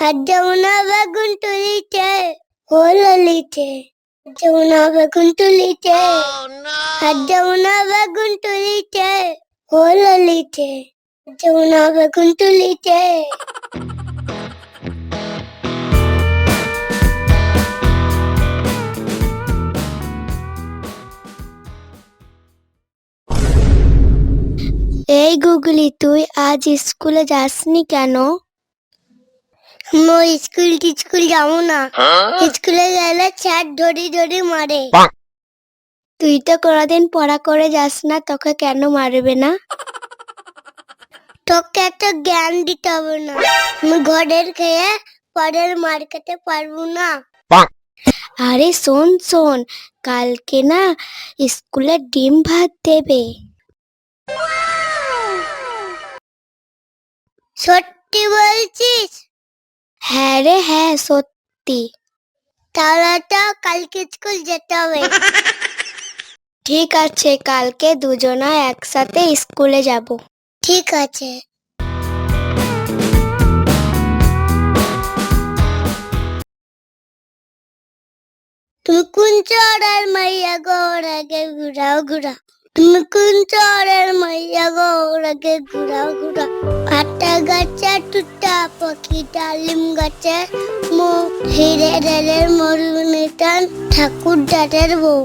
যমুনা বেগুন তুলিতে হলিতে, যমুনা বেগুন তুলিতে, যমুনা বেগুন তুলিতে হলিতে, যমুনা বেগুন তুলিতে। এই গুগলি, তুই আজ স্কুলে যাসনি কেন? স্কুল যাবো না। স্কুলে গেলে স্যার ধরি ধরি মারে। তুই তো কোনোদিন পড়া করে যাস না, তোকে কেন মারবে না? তোকে এত জ্ঞান দিতে হবে না। আমি ঘরের খেয়ে পরের মার খেতে পারবো না। আরে শোন শোন, কালকে না স্কুলে ডিম ভাত দেবে। সত্যি বলছিস? হ্যাঁ রে হ্যাঁ, সত্যি। তাহলে তো কালকে স্কুল যেতে হবে। ঠিক আছে, কালকে দুজনা একসাথে স্কুলে যাব। ঠিক আছে। তুমি কোন চড়ের মাইয়া গো, রাগে ঘুরাও ঘুরা। তুমি কোন চড়ের মাইয়া গো, রাগে ঘুরাও ঘুরা। আটা গাছে টুটা পাখি, ডালিম গাছে মো, হিরে রেলের মরুনি টান, ঠাকুর দাদের বউ।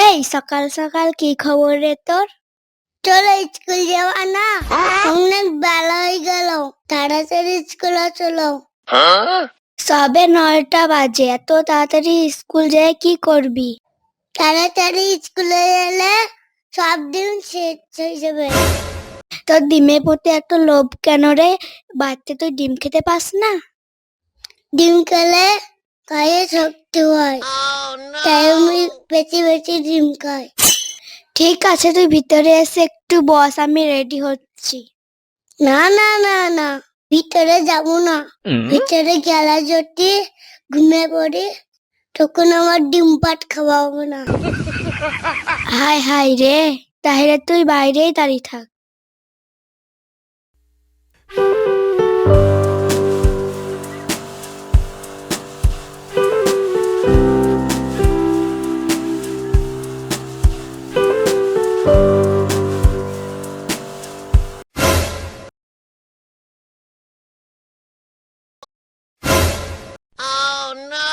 এই সকাল সকাল কি খবর রে তোর? চলো স্কুল যাওয়া না, অনেক বেলা হয়ে গেল, তাড়াতাড়ি স্কুলে চলো। সবে 9টা বাজে, এত তাড়াতাড়ি স্কুল যেয়ে কি করবি? তাড়াতাড়ি স্কুলে গেলে সব দিন শেষ হয়ে যাবে। তোর ডিমের প্রতি এত লোভ কেন রে? বাচ্চা তুই ডিম খেতে পাস না? ডিম খেলে গায়ে শক্তি হয়, তাই আমি বেশি বেশি ডিম খাই। ঠিক আছে, তুই ভিতরে এসে একটু বস, আমি রেডি হচ্ছি। না না না না, ভিতরে যাব না। ভিতরে গেলা যদি ঘুমিয়ে পড়ি, তখন আমার ডিম পাট খাওয়াবো না। হাই হাই রে, তাহলে তুই বাইরেই দাঁড়িয়ে থাক। Oh no!